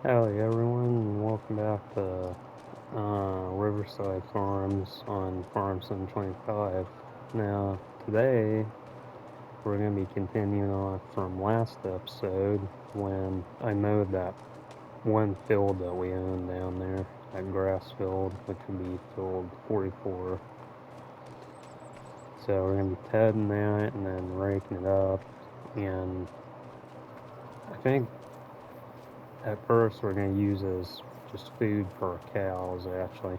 Howdy everyone, and welcome back to Riverside Farms on Fs25. Now, today we're going to be continuing on from last episode when I mowed that one field that we own down there, that grass field, which would be field 44. So we're going to be tedding that and then raking it up, and I think at first we're going to use as just food for our cows, actually.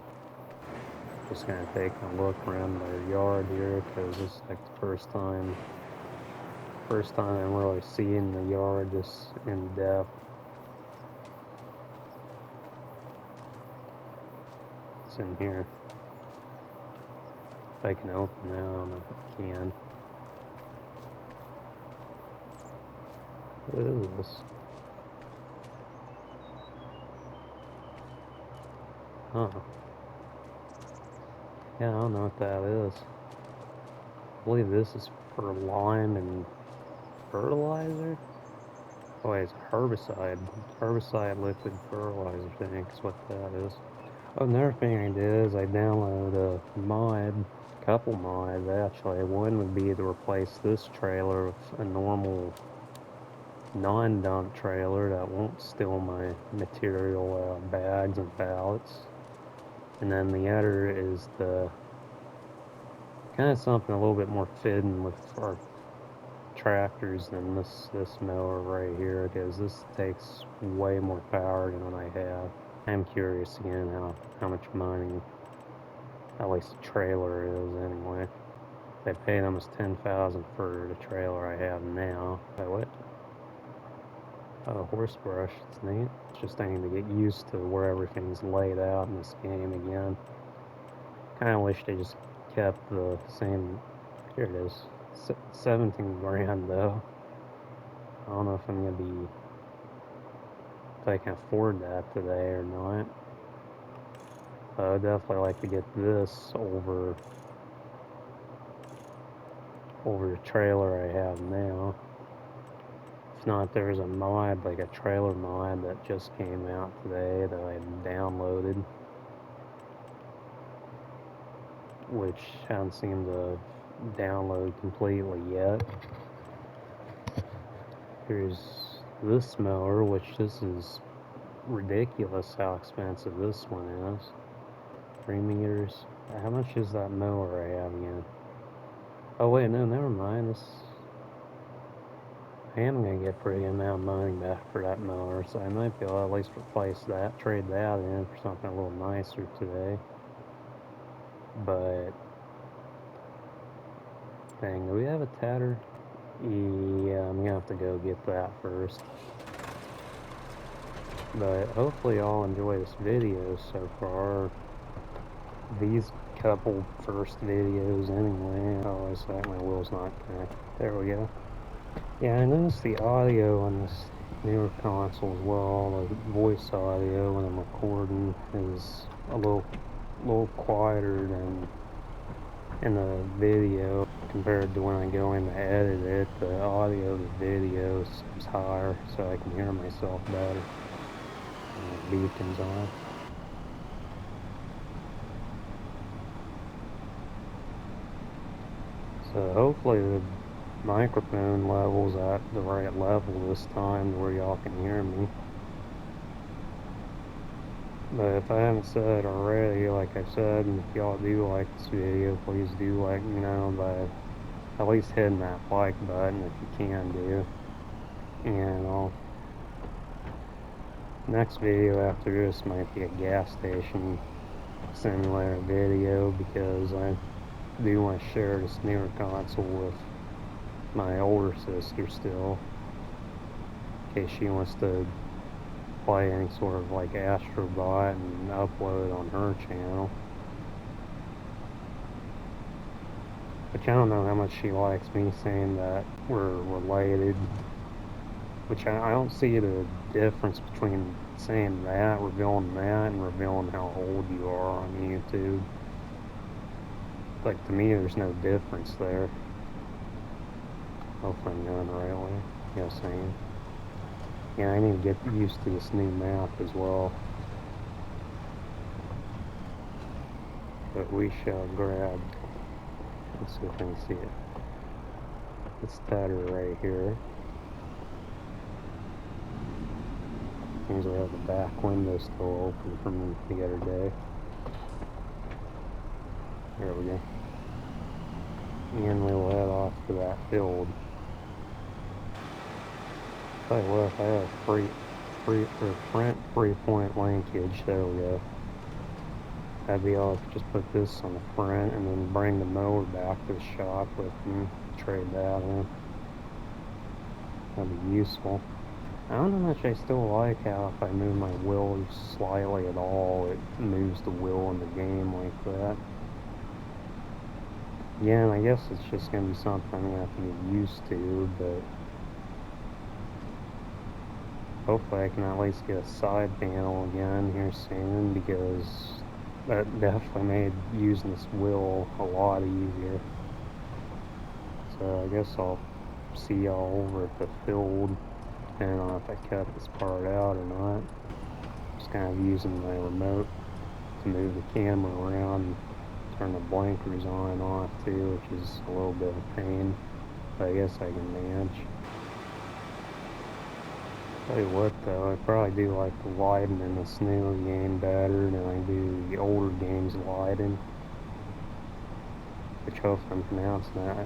Just gonna take a look around their yard here because this is like the first time I'm really seeing the yard this in depth. It's in here. If I can open it, I don't know if I can. What is this? Huh. Yeah, I don't know what that is. I believe this is for lime and fertilizer. Oh, wait, it's herbicide. Herbicide liquid fertilizer, I think is what that is. Oh, another thing I did is I downloaded a mod, a couple mods actually. One would be to replace this trailer with a normal non-dump trailer that won't steal my material bags and pallets. And then the other is the kind of something a little bit more fitting with our tractors than this mower right here, because this takes way more power than what I have. I'm curious again how much money at least the trailer is anyway. They paid almost $10,000 for the trailer I have now. Wait, what? Oh, horse brush. It's neat. It's just I need to get used to where everything's laid out in this game again. Kind of wish they just kept the same. Here it is. 17 grand though. I don't know if I'm gonna be, if I can afford that today or not. I would definitely like to get this over the trailer I have now. If not, there's a mod, like a trailer mod that just came out today that I downloaded, which haven't seemed to download completely yet. Here's this mower, which this is ridiculous how expensive this one is. 3 meters. How much is that mower I have again? Oh wait, no, never mind. I am gonna get a pretty amount of money back for that mower, so I might be able to at least replace that, trade that in for something a little nicer today. But dang, do we have a tatter? Yeah, I'm gonna have to go get that first. But hopefully y'all enjoy this video so far. These couple first videos anyway. Oh, it's like my wheel's not connected. There we go. Yeah, I noticed the audio on this newer console as well, the voice audio when I'm recording is a little quieter than in the video compared to when I go in to edit it. The audio of the video seems higher, so I can hear myself better. And the beacon's on. So hopefully the microphone level's at the right level this time where y'all can hear me. But if I haven't said already, like I said, and if y'all do like this video, please do let me know by at least hitting that like button if you can do. And next video after this might be a gas station simulator video, because I do want to share this newer console with my older sister still, in case she wants to play any sort of like Astrobot and upload on her channel. Which I don't know how much she likes me saying that we're related. Which I don't see the difference between saying that, revealing that, and revealing how old you are on YouTube. Like, to me, there's no difference there. Hopefully I'm going the right way. Yes, I am. Yeah, I need to get used to this new map as well. But we shall grab, let's see if I can see it. It's Tatter right here. Seems we have the back window still open from the other day. There we go. And we'll head off to that field. Tell you what, if I have front 3-point linkage, there we go. That'd be all. Just put this on the front and then bring the mower back to the shop with me. Trade that in. That'd be useful. I don't know much. I still like how if I move my wheel slightly at all, it moves the wheel in the game like that. Yeah, and I guess it's just gonna be something I'm gonna have to get used to, but hopefully I can at least get a side panel again here soon, because that definitely made using this wheel a lot easier. So I guess I'll see y'all over at the field, depending on if I cut this part out or not. Just kind of using my remote to move the camera around and turn the blinkers on and off too, which is a little bit of a pain, but I guess I can manage. Tell you what though, I probably do like the lighting in this newer game better than I do the older games lighting. Which hopefully I'm pronouncing that.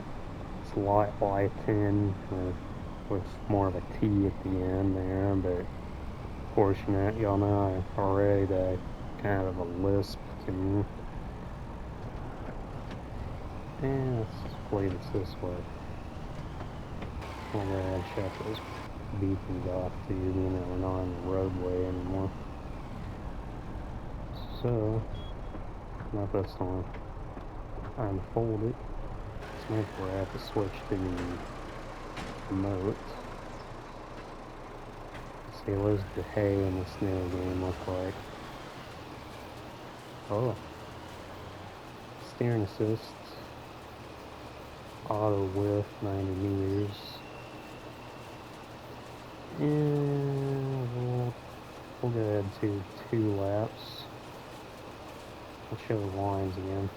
It's lighten with more of a T at the end there, but fortunate, y'all know already that kind of a lisp to me. And let's play this way. I'll go ahead and shut those beepers off too, being that we're not on the roadway anymore. So, not this one. Unfold it. So maybe we'll have to switch to the remote. See, what does the hay in this new game look like? Oh. Steering assist. Auto width 90 meters. And we'll go ahead to 2 laps. I'll show the lines again.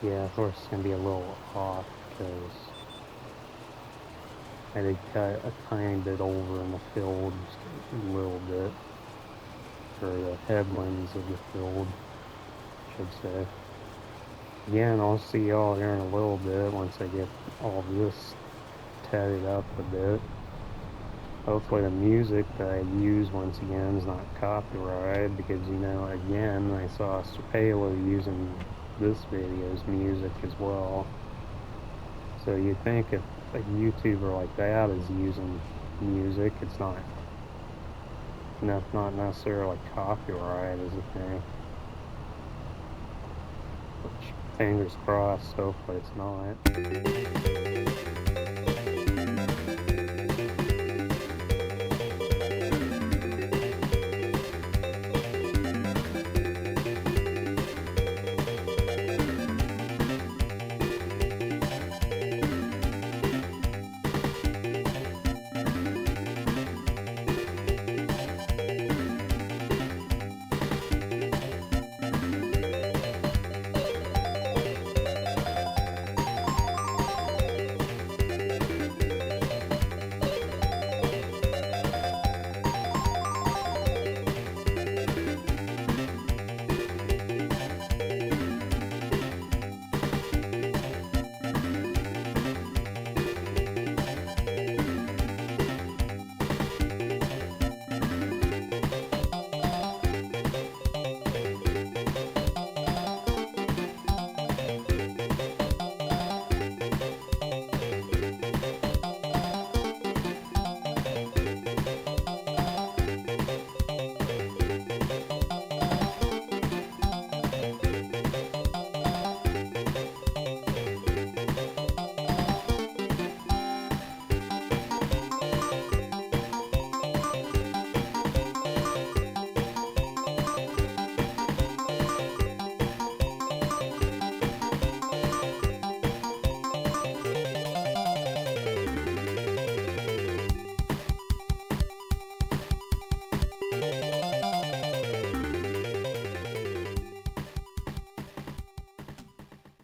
Yeah, of course it's going to be a little off because I did cut a tiny bit over in the field, just a little bit, for the headlands of the field, I should say. Again, I'll see y'all here in a little bit once I get all of this tatted up a bit. Hopefully the music that I use once again is not copyrighted, because you know, again, I saw Serpalo using this video's music as well. So you'd think if a YouTuber like that is using music, it's not necessarily copyright is a thing. Which, fingers crossed, hopefully it's not.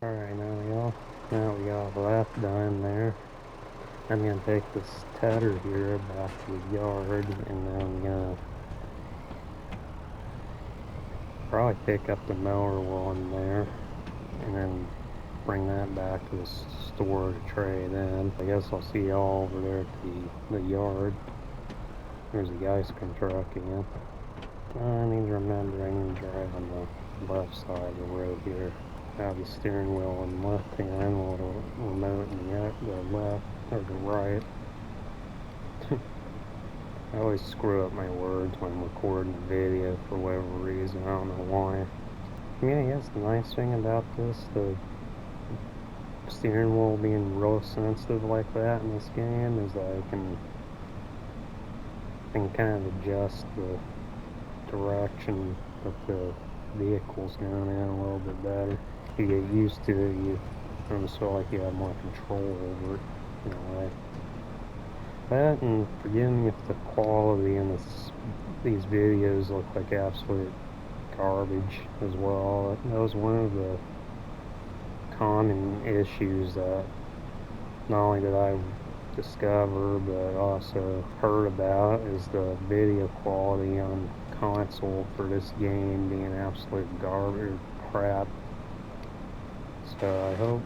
Alright, now we got that done there. I'm gonna take this tedder here back to the yard, and then I'm gonna probably pick up the mower while I'm there, and then bring that back to the store to trade in. I guess I'll see y'all over there at the yard. There's the ice cream truck again. I need to remember I need to drive on the left side of the road here. Have the steering wheel in the left hand, while the remote in the left, or the right. I always screw up my words when I'm recording a video for whatever reason, I don't know why. I mean, I guess the nice thing about this, the steering wheel being real sensitive like that in this game, is that I can kind of adjust the direction that the vehicle's going in a little bit better. You get used to it, you almost feel like you have more control over it in a way. That, and forgive me if the quality in these videos look like absolute garbage as well. That was one of the common issues that not only did I discover but also heard about, is the video quality on console for this game being absolute garbage crap. So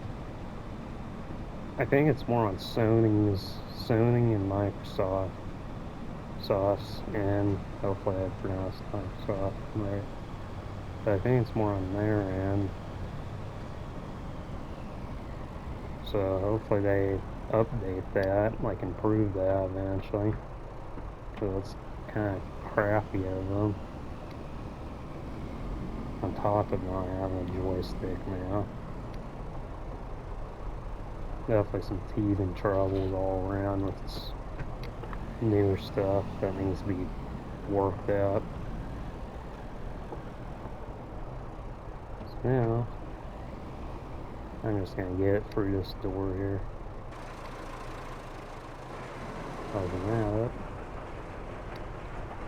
I think it's more on Sony and Microsoft sauce, and hopefully I pronounced Microsoft right. But I think it's more on their end. So hopefully they update that, like improve that eventually. So it's kind of crappy of them. On top of not having a joystick now. Definitely some teething troubles all around with this newer stuff that needs to be worked out. So now, I'm just gonna get it through this door here. Open that up.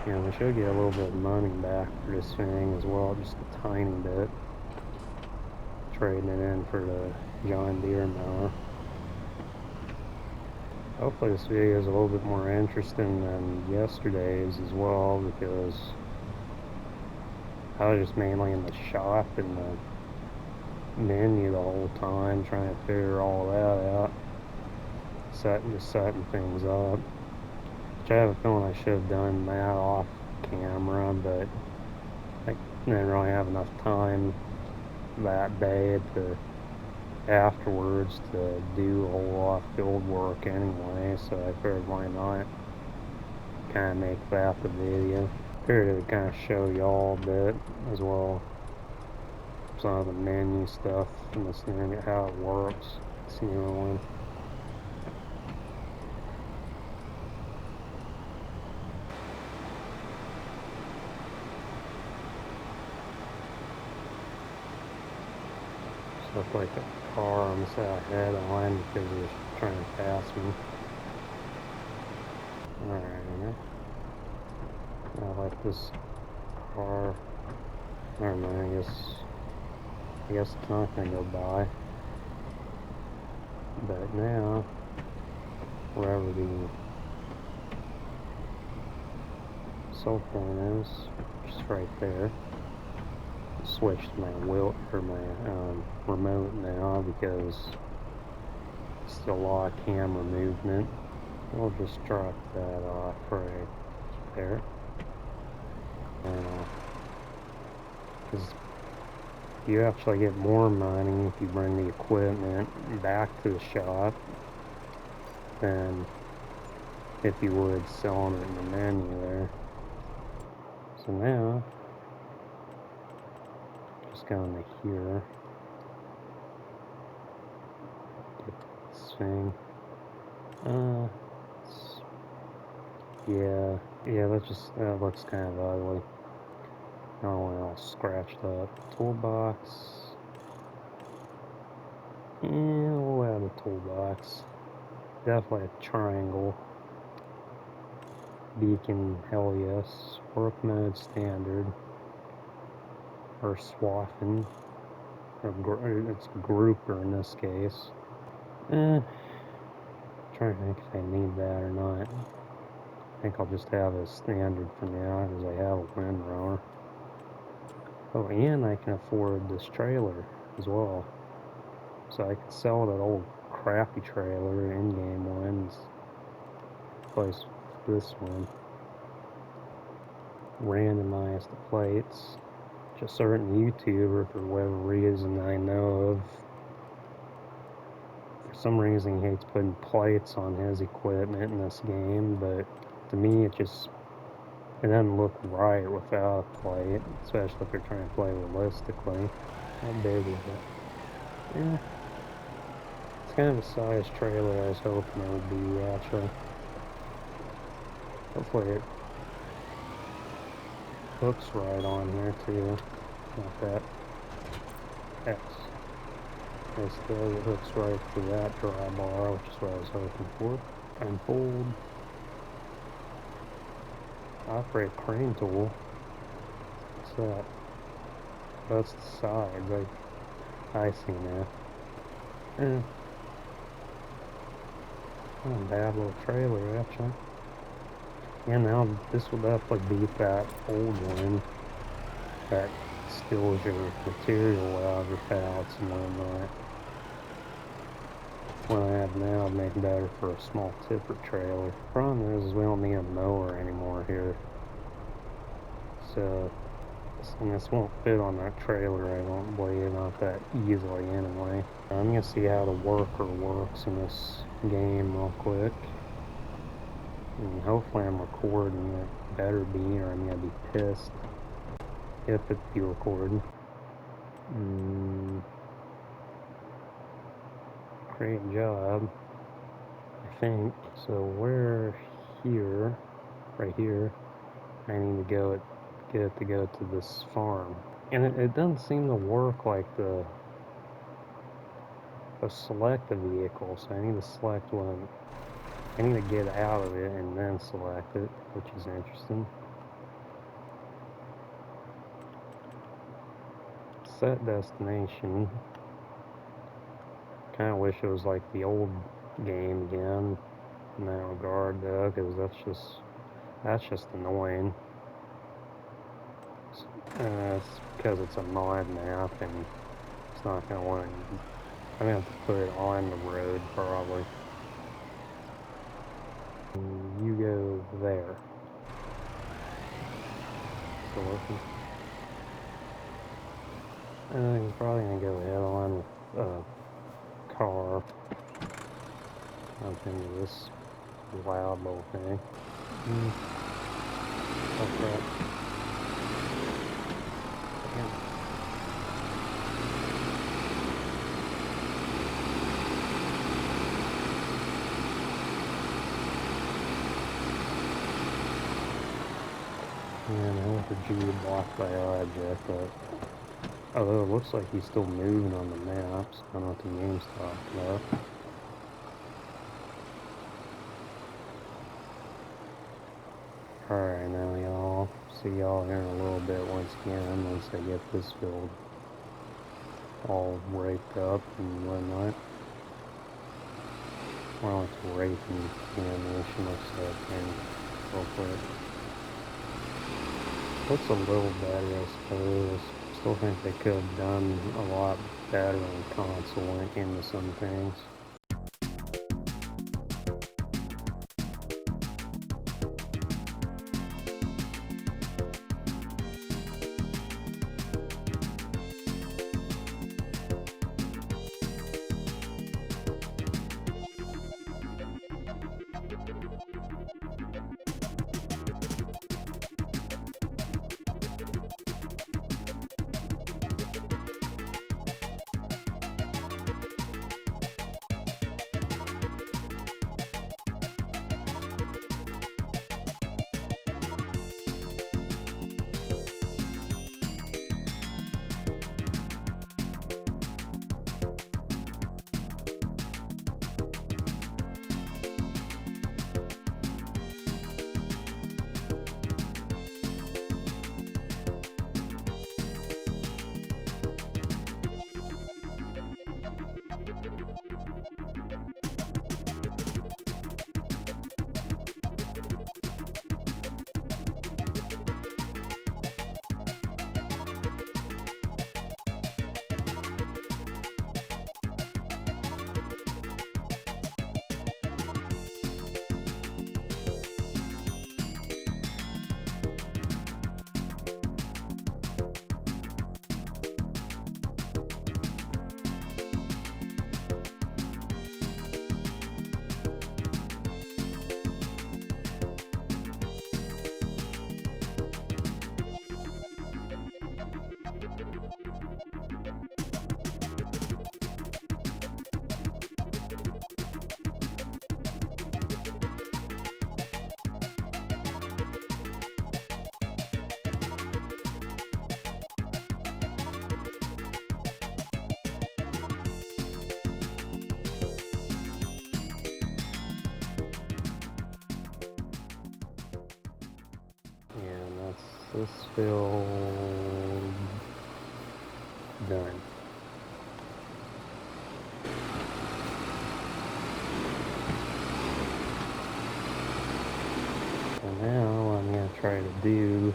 And we should get a little bit of money back for this thing as well, just a tiny bit. Trading it in for the John Deere mower. Hopefully this video is a little bit more interesting than yesterday's as well, because I was just mainly in the shop and the menu the whole time, trying to figure all that out. Setting things up. Which I have a feeling I should have done that off camera, but I didn't really have enough time that day afterwards to do a whole lot of field work anyway, so I figured why not kind of make that the video. Figured it would kind of show y'all a bit as well, some of the menu stuff and this thing, how it works. It's the newer one. Looked like a car on the side head on because it was trying to pass me. Alright, I like this car. Never mind, I guess it's not gonna go by. But now, wherever the cell phone is, just right there. Switched my remote now because it's still a lot of camera movement. We'll just drop that off right there. Because you actually get more money if you bring the equipment back to the shop than if you would selling it in the menu there. So now, just go into here. Get this thing. Yeah, that looks kind of ugly. I don't want it all scratched up. Toolbox. Yeah, we'll add a toolbox. Definitely a triangle. Beacon, hell yes. Work mode standard. Or swapping. It's a Grouper in this case. Trying to think if I need that or not. I think I'll just have a standard for now because I have a windrower. Oh, and I can afford this trailer as well. So I can sell that old crappy trailer, in-game ones, replace this one. Randomize the plates. Just a certain YouTuber, for whatever reason I know of, for some reason he hates putting plates on his equipment in this game, but to me it doesn't look right without a plate, especially if you're trying to play realistically. How big is it? Yeah. It's kind of a size trailer I was hoping it would be, actually. Hopefully it hooks right on here too. Not that X. It still hooks right to that dry bar, which is what I was hoping for. Unfold. Operate crane tool. What's that? That's the sides. I see now. Not a bad little trailer, actually. And now this will definitely beat that old one that steals your material out of your pallets and whatnot. What I have now would make better for a small tipper trailer. Problem is we don't need a mower anymore here. So, and this won't fit on that trailer, I don't believe, not that easily anyway. I'm gonna see how the worker works in this game real quick. And hopefully I'm recording. It better be, or I'm gonna be pissed if it be recording. Great job, I think. So we're here, right here. I need to get it to go to this farm. And it doesn't seem to work like the select the vehicle, so I need to select one. I need to get out of it and then select it, which is interesting. Set destination. Kind of wish it was like the old game again in that regard, though, because that's just annoying. It's because it's a mod map and it's not gonna want to. I'm gonna have to put it on the road probably. You go there. Still working. I'm probably gonna go head on with car up into this loud little thing. What's that? And I want the G blocked by object, but although it looks like he's still moving on the maps, I don't know what the game's talking about. Alright, now y'all, see y'all here in a little bit once I get this field all raked up and whatnot. Well, it's raking animation, looks like, and real quick. Looks a little better, I suppose. Still think they could have done a lot better on console when it came to some things. this filled? Done. So now what I'm going to try to do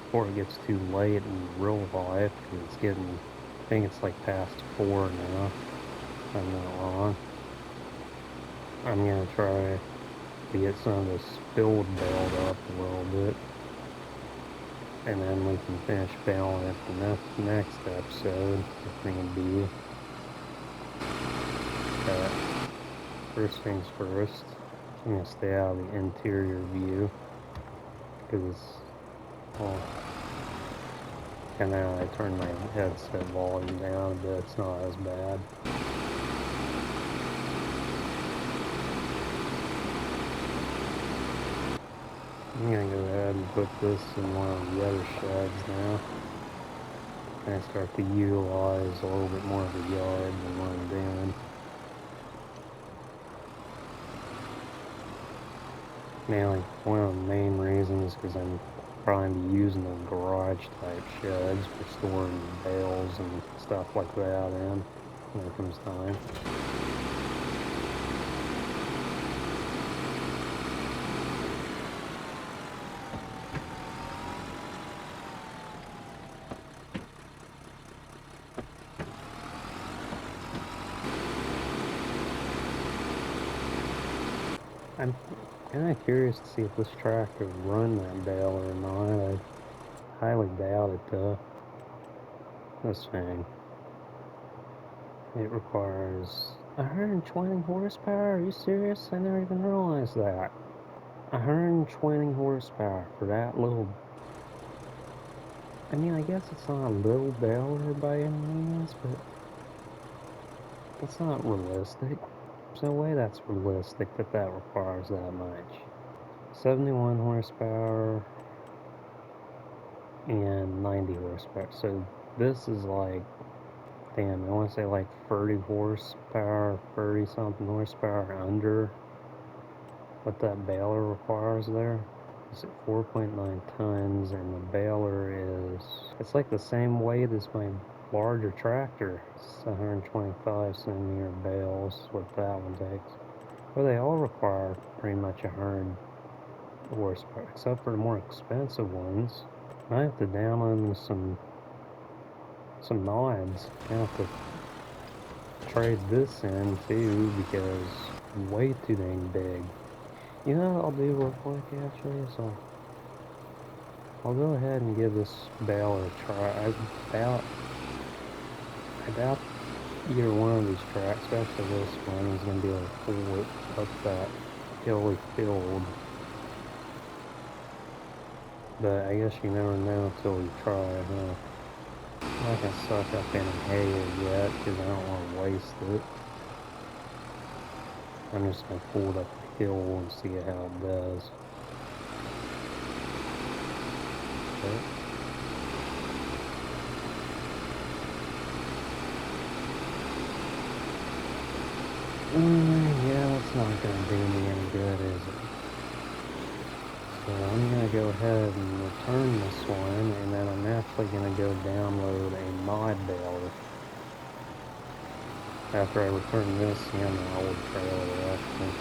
before it gets too late in real life, because it's getting, I think it's like past 4 now, if I'm not wrong. I'm going to try to get some of this spilled bailed up a little bit, and then we can finish bailing it the next episode, if need be. But first things first, I'm going to stay out of the interior view, because, well, and now I turn my headset volume down a bit, it's not as bad. I'm going to go ahead and put this in one of the other sheds now. And start to utilize a little bit more of the yard than what I'm doing. Mainly, one of the main reasons is because I'm probably be using the garage type sheds for storing bales and stuff like that in when it comes time. I'm kind of curious to see if this tractor can run that baler or not. I highly doubt it though. This thing. It requires 120 horsepower? Are you serious? I never even realized that. 120 horsepower for that little... I mean, I guess it's not a little baler by any means, but it's not realistic. There's no way that's realistic that requires that much. 71 horsepower and 90 horsepower. So this is like, damn, I want to say like 30 horsepower, 30 something horsepower under what that baler requires there. It's at 4.9 tons, and the baler is, it's like the same weight as my larger tractor. It's 125 centimeter bales, what that one takes. Well, they all require pretty much 100 horsepower, except for the more expensive ones. I have to download some mods. I have to trade this in too, because it's way too dang big. You know what I'll do real quick actually, so I'll go ahead and give this baler a try. I doubt either one of these tracks, especially this one, is going to be able to pull it up that hilly field. But I guess you never know until you try, huh? I'm not going to suck up any hay yet, because I don't want to waste it. I'm just going to pull it up the hill and see how it does. Okay. Yeah, that's not going to do me any good, is it? So I'm going to go ahead and return this one, and then I'm actually going to go download a mod baler. After I return this and the old trailer, actually.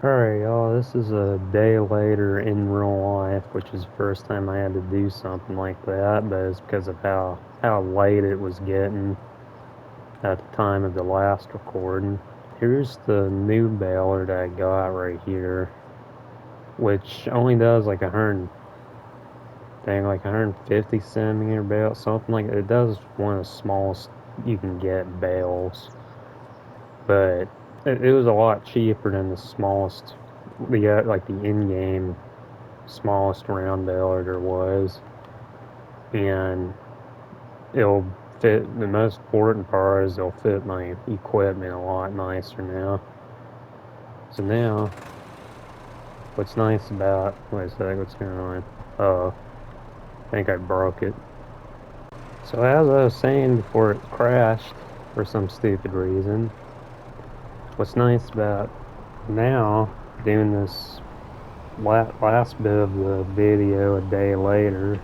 Alright, y'all, this is a day later in real life, which is the first time I had to do something like that, but it's because of how late it was getting at the time of the last recording. Here's the new baler that I got right here, which only does like 150 centimeter bale, something like that. It does one of the smallest you can get bales, but it was a lot cheaper than the smallest, like the in-game smallest round baler there was, and it'll fit. The most important part is it'll fit my equipment a lot nicer now. So now, what's nice about, wait a sec, what's going on? I think I broke it. So as I was saying before it crashed for some stupid reason, what's nice about now doing this last bit of the video a day later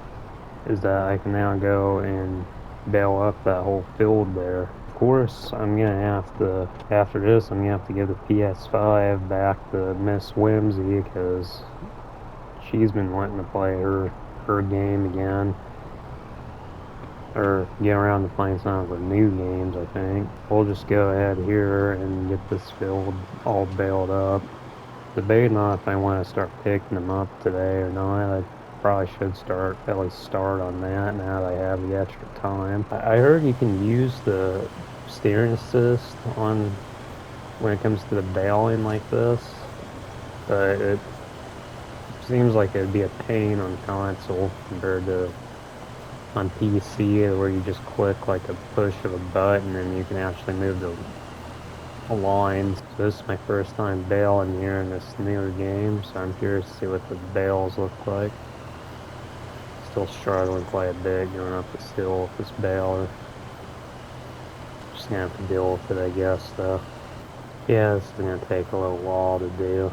is that I can now go and bail up that whole field there. Of course, I'm gonna have to, after this, I'm gonna have to give the PS5 back to Miss Whimsy because she's been wanting to play her game again. Or get around to playing some of the new games, I think. We'll just go ahead here and get this field all bailed up. Debating on if I want to start picking them up today or not. I probably should at least start on that now that I have the extra time. I heard you can use the steering assist on when it comes to the bailing like this, but it seems like it'd be a pain on console compared to on PC where you just click like a push of a button and you can actually move the lines. So this is my first time bailing here in this newer game, so I'm curious to see what the bails look like. Still struggling quite a bit going up this hill with this bailer. Just gonna have to deal with it, I guess, though. Yeah, this is gonna take a little while to do.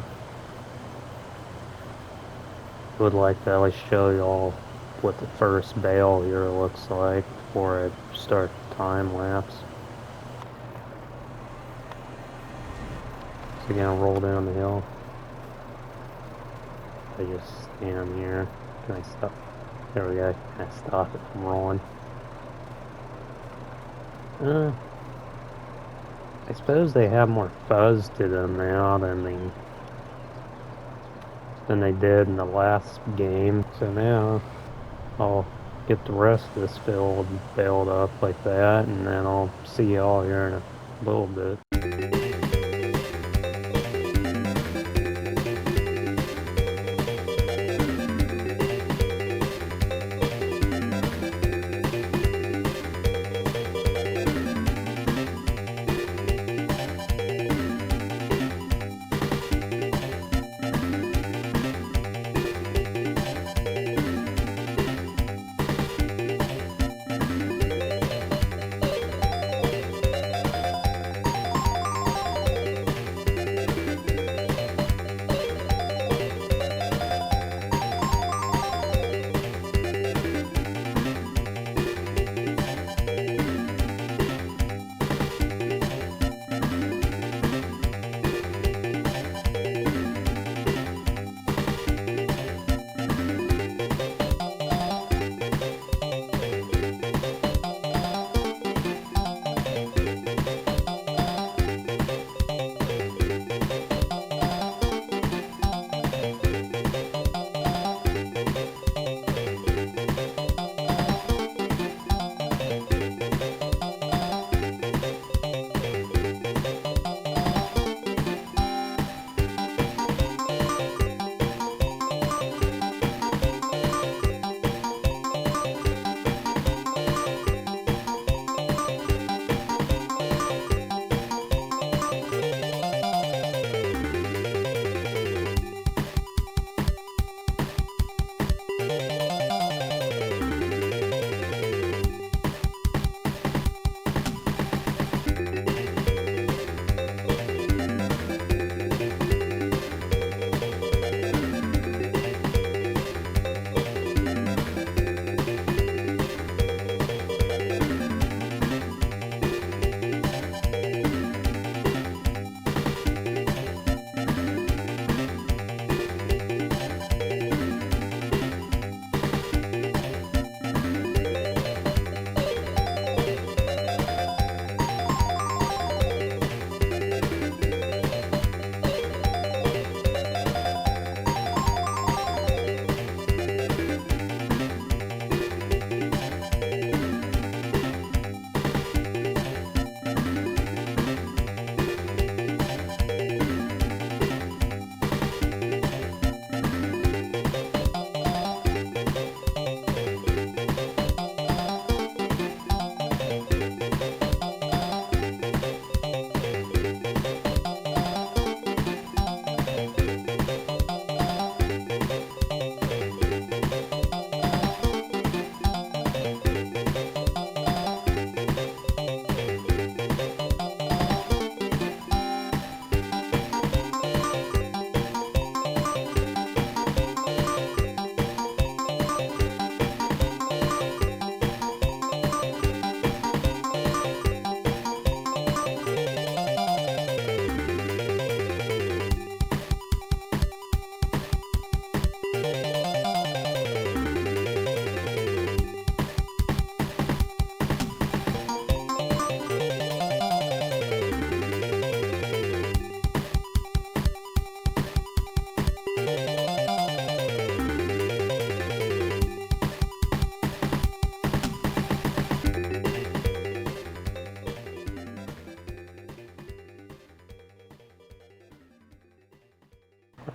Would like to at least show y'all what the first bail here looks like before I start the time lapse. So gonna roll down the hill. I just stand here. Can I stop? There we go. Can I stop it from rolling? I suppose they have more fuzz to them now than they did in the last game. So now I'll get the rest of this field bailed up like that, and then I'll see y'all here in a little bit.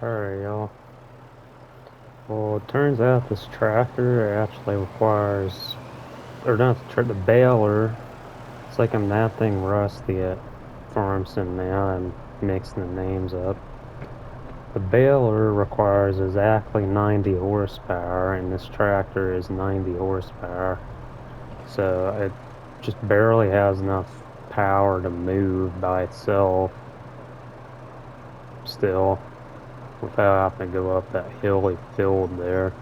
Alright, y'all. Well, it turns out this tractor actually requires, or not the baler. It's like I'm that thing rusty at Farmson now. I'm mixing the names up. The baler requires exactly 90 horsepower, and this tractor is 90 horsepower. So it just barely has enough power to move by itself still, without having to go up that hilly field there.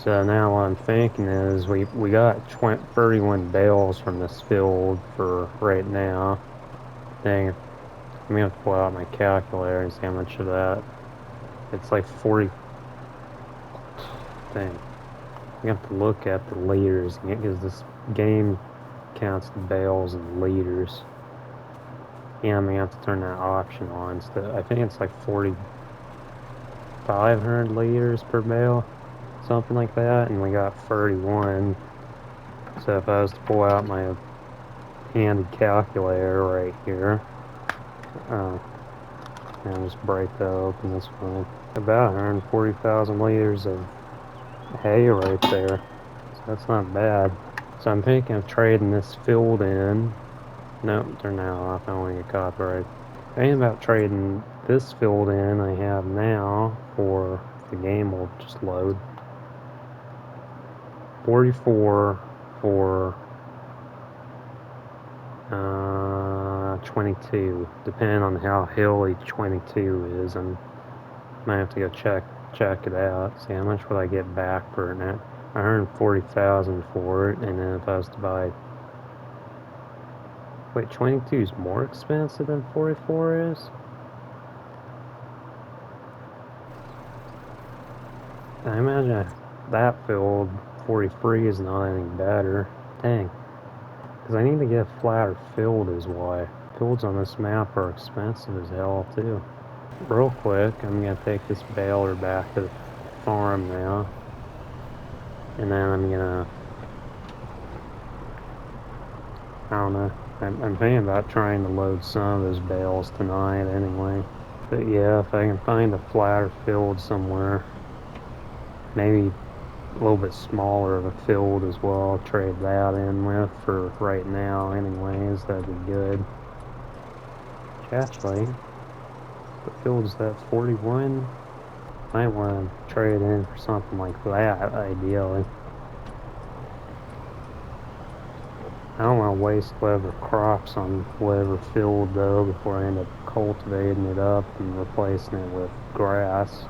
So now what I'm thinking is we got 31 bales from this field for right now. Dang, I'm gonna pull out my calculator and see how much of that. It's like 40. Dang, you have to look at the liters because this game counts the bales and liters. Yeah, I'm gonna have to turn that option on. So I think it's like 4,500 liters per bale, something like that, and we got 31. So if I was to pull out my handy calculator right here, and just break that open this way, about 140,000 liters of hay right there. So that's not bad. So I'm thinking of trading this field in. Nope, they're now off. I don't want to get copyrighted. I'm thinking about trading this field in I have now for, the game will just load, 44 for 22, depending on how hilly 22 is. I might have to go check it out, see how much will I get back for it now. 140,000 for it, and then if I was to buy, wait, 22 is more expensive than 44 is? I imagine that field 43 is not any better. Dang, because I need to get a flatter field is why. Fields on this map are expensive as hell too. Real quick, I'm gonna take this baler back to the farm now, and then I'm gonna, I don't know, I'm thinking about trying to load some of those bales tonight anyway. But yeah, if I can find a flatter field somewhere, maybe a little bit smaller of a field as well, I'll trade that in with for right now anyways, that'd be good. Actually, the field's that 41, might want to trade in for something like that ideally. I don't want to waste whatever crops on whatever field though before I end up cultivating it up and replacing it with grass.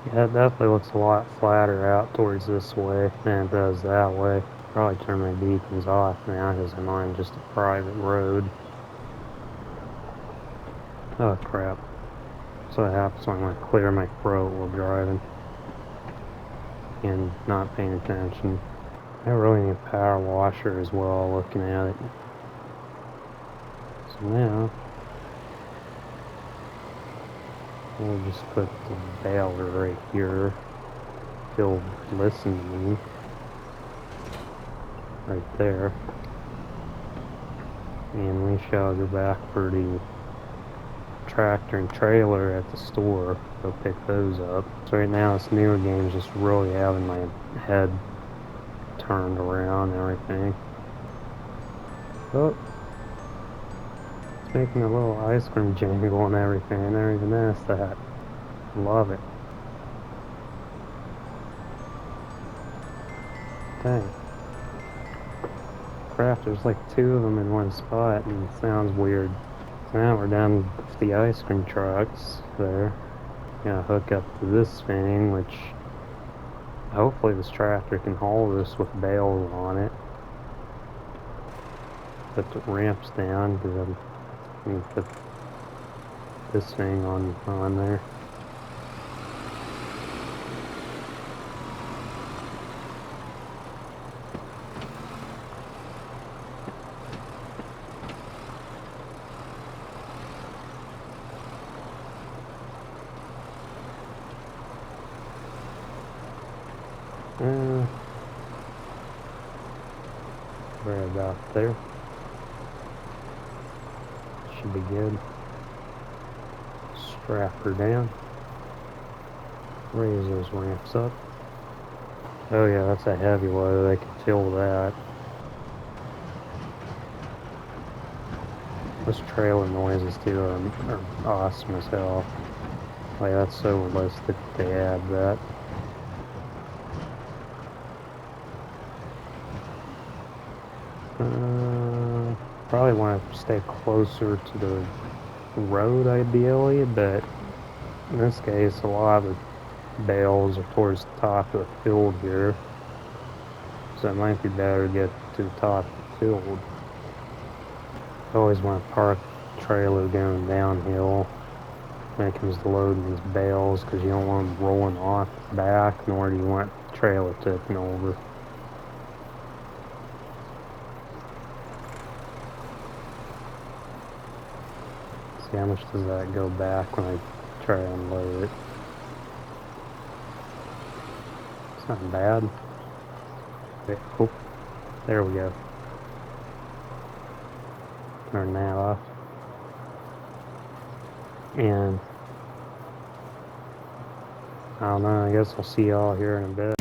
Yeah, it definitely looks a lot flatter out towards this way than it does that way. Probably turn my beacons off now because I'm on just a private road. Oh crap. So it happens when I clear my throat while driving and not paying attention. I really need a power washer as well, looking at it. So now, we'll just put the baler right here. If you'll listen to me. Right there. And we shall go back for the tractor and trailer at the store. Go pick those up. So right now, this newer game is just really having my head turned around and everything. Oh, it's making a little ice cream jingle and everything. I never even noticed that. Love it. Dang. Crap, there's like 2 of them in one spot and it sounds weird. So now we're done with the ice cream trucks there. Gonna hook up to this thing, which hopefully this tractor can haul this with bales on it. Put the ramps down because I'm gonna put this thing on there. Right about there. Should be good. Strap her down. Raise those ramps up. Oh yeah, that's a heavy load. I can feel that. Those trailer noises too are awesome as hell. Like, that's so realistic they add that. Probably want to stay closer to the road ideally, but in this case a lot of the bales are towards the top of the field here, so it might be better to get to the top of the field. I always want to park the trailer going downhill when it comes to loading these bales, because you don't want them rolling off the back, nor do you want the trailer tipping over. See how much does that go back when I try to unload it. It's not bad. Okay, oh, there we go. Turn that off. And I don't know, I guess I'll see y'all here in a bit.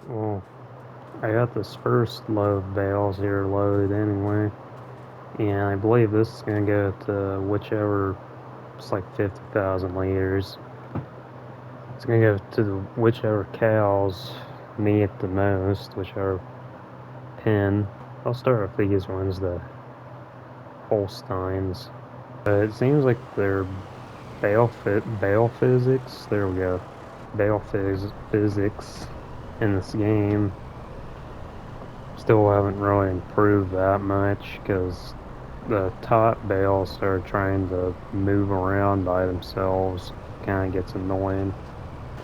Well, I got this first load of bales here loaded anyway, and I believe this is going to go to whichever, it's like 50,000 liters. It's going to go to whichever cows need it the most, whichever pen. I'll start with these ones, the Holsteins. It seems like they're bale physics, there we go, bale physics in this game still haven't really improved that much, because the top bales are trying to move around by themselves. Kind of gets annoying.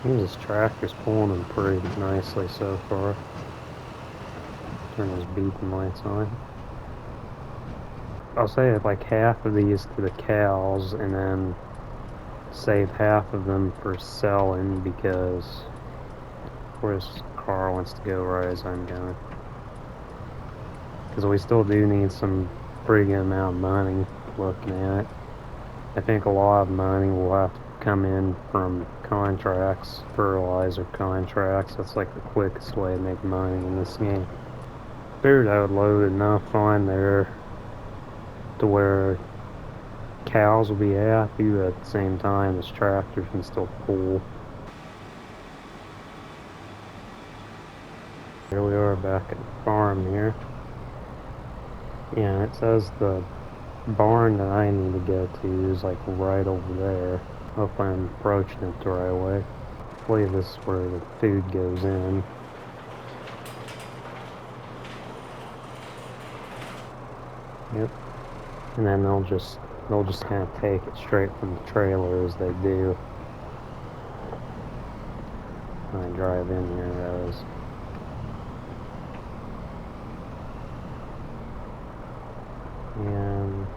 This tractor's pulling them pretty nicely so far. Turn those beacon lights on. I'll save like half of these to the cows and then save half of them for selling, because of course car wants to go right as I'm going. Because we still do need some pretty good amount of money looking at it. I think a lot of money will have to come in from contracts, fertilizer contracts. That's like the quickest way to make money in this game. Figured I would load enough on there to where cows will be happy, but at the same time this tractor can still pull. Here we are back at the farm here. Yeah, it says the barn that I need to go to is like right over there. Hopefully I'm approaching it the right way. I believe this is where the food goes in. Yep. And then they'll just kind of take it straight from the trailer as they do. When I drive in here, that is. And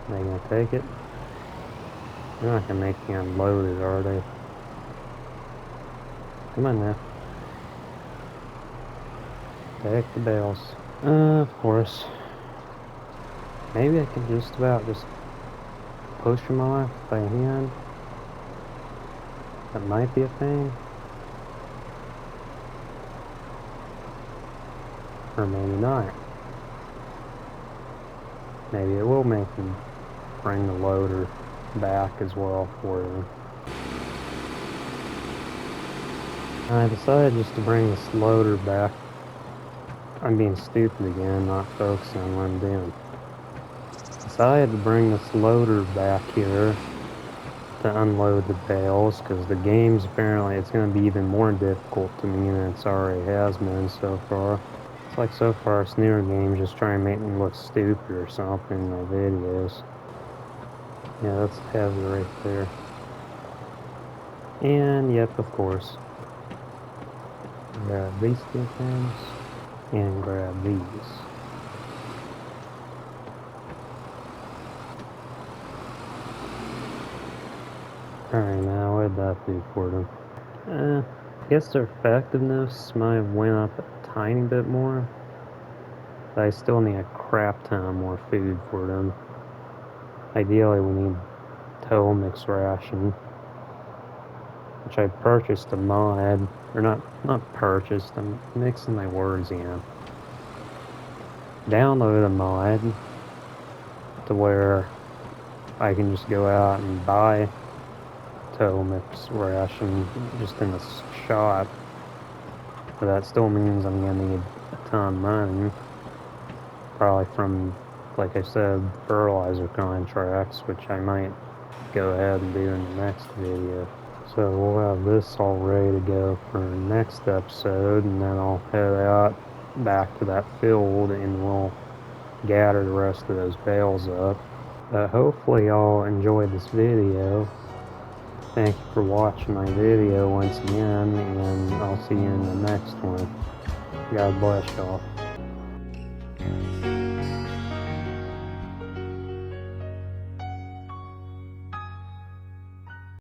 are they gonna take it? They're not gonna make me unload it, are they? Come on now. Take the bales. Of course. Maybe I can just about just push them off by hand. That might be a thing. Or maybe not. Maybe it will make them bring the loader back as well for them. I decided just to bring this loader back. I'm being stupid again, not focusing on what I'm doing. Decided to bring this loader back here to unload the bales, because the game's apparently it's going to be even more difficult to me than it's already has been so far. It's like so far it's newer games just trying to make me look stupid or something in my videos. Yeah, that's heavy right there. And yep, of course. Grab these two things and grab these. Alright, now what did that do for them? I guess their effectiveness might have went up a tiny bit more, but I still need a crap ton more food for them. Ideally we need total mix ration, which I purchased a mod, or not purchased, I'm mixing my words again. Download a mod to where I can just go out and buy total mix ration just in a shop, but that still means I'm gonna need a ton of money, probably from, like I said, fertilizer contracts, which I might go ahead and do in the next video. So we'll have this all ready to go for the next episode, and then I'll head out back to that field and we'll gather the rest of those bales up. Hopefully y'all enjoyed this video. Thank you for watching my video once again, and I'll see you in the next one. God bless y'all.